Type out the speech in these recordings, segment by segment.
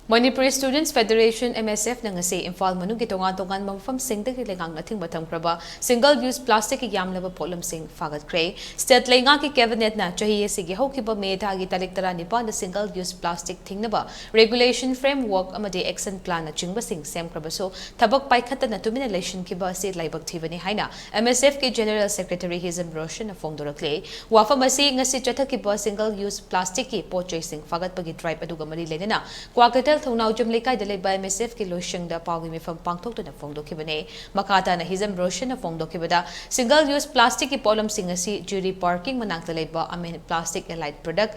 Manipuri Students Federation MSF ngasi IMPHAL MANUNG TONGAN-TONGANBA MAFAM SINGDAGI LEINGAKNA ATHINGBA THAMKHRABA single-use plastic YAMLABA POTLAM SING FAGATKHRE State LEINGAK Cabinet na chahi asigi haukiba May thagi tarik 19 na single-use plastic thingnaba regulation framework amadi action plan na chingba sing semkhraба so thabak paikhatta na tumina leishin kiba ase laibakthibani haina MSF ke General Secretary Hizam Roshan na fongdorakle wafam asi ngasi chathakiba single-use plastic ki pochai sing fagatpagi drive aduga mari lenana kwakatal thonau jam lekai de leba MSF ki loishang da pawi me fam pangthok to na fongdokibane makata na Hizam Roshan na fongdokibada single use plastic ki polam singasi jury parking manakta leba amen plastic elite product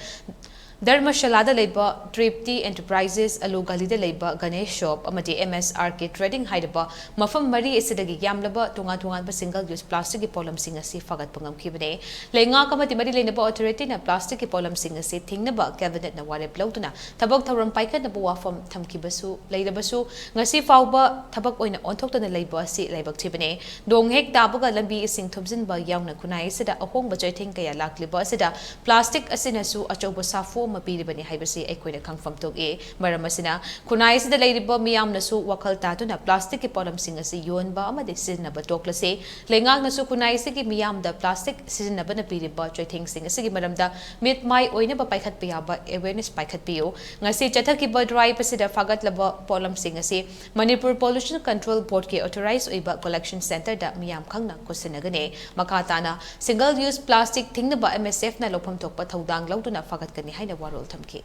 Dharmashalada leba Tripti Enterprises Alugali de leba Ganesh Shop amati MSRK Trading Haidaba Mafam Mari Isidagi Yamlaba Tungan-Tunganba single use plastic ki polam singasi fagat pangam kibane leingak amati mari lenaba authority na plastic ki polam singasi thingnaba cabinet na wale blotuna thabak thoram paikat na buwafam thamkibasu leidabasu ngasi fawba thabak oina onthokta na leiba si leibak thibane dong hek tabuga lambi ising thobjinba yauna kunai sida ahongba joithing kaya lakliba sida plastic asinasu achoba safu mapiribani haibasi aikoina khangfam toge maramasina kunai sida leiriba miyam nasu wakal tatuna plastic ki polam singasi yonba amade siznaba toklase leingak nasu kunai sigi miyam da plastic siznaba na piriba joithing singasi gi maramda mit mai oina ba paikhat piyaba awareness paikhat piyo ngasi chathaki ba drive pasida fagatlaba polam singasi Manipur Pollution Control Board ke authorized oiba collection center da miyam khangna kosinagane makatana single use plastic thingnaba MSF na lopham thokpa thodang lauduna fagatkani haina warol thamki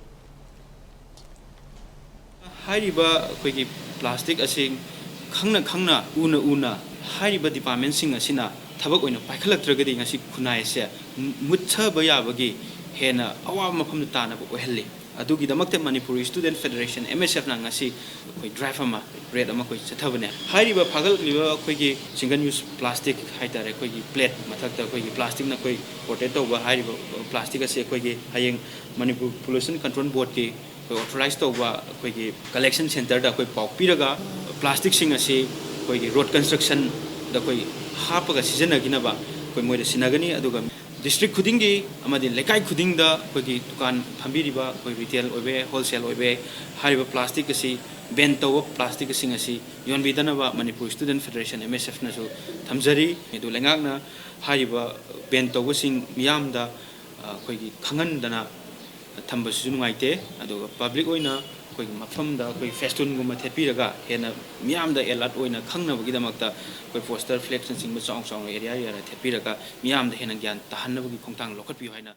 hairiba koigi plastic asing khangna una hairiba department sing asina thabak oina paikhalaktragadi ngasi khunai se mutchaba yabagi hena awa mafam tana bo helli adugi damakte Manipuri Student Federation MSF na ngasi koi drive ama red ama koi chathabane hairiba phagal liba koigi single use plastic haitare koigi plate mathakta koigi plastic na koi potato ba hairiba plastic ase koigi hayeng Manipur Pollution Control Board ki authorized toba koigi collection center da koi pau piraga plastic sing ase koigi road construction da koi hapaga sijanagina ba koi moida sinagani aduga district khudingi amadi lekai khudingda koigi dukan phambiriba koi retail oibe wholesale oibe hariba plastic asi ban toba plastic sing asi yonbidana ba Manipur Student Federation MSF na so thamjari edu leingakna hariba ban toba sing miyamda koigi khangandana thambasisu nungaite aduga public oina koi mafamda koi festun guma thepiraga hena miyamda alert oina khangnabagi damakta koi poster flex sing ba chong area thepiraga miyamda hena gyan tahanabagi khongtang lokhat pi haina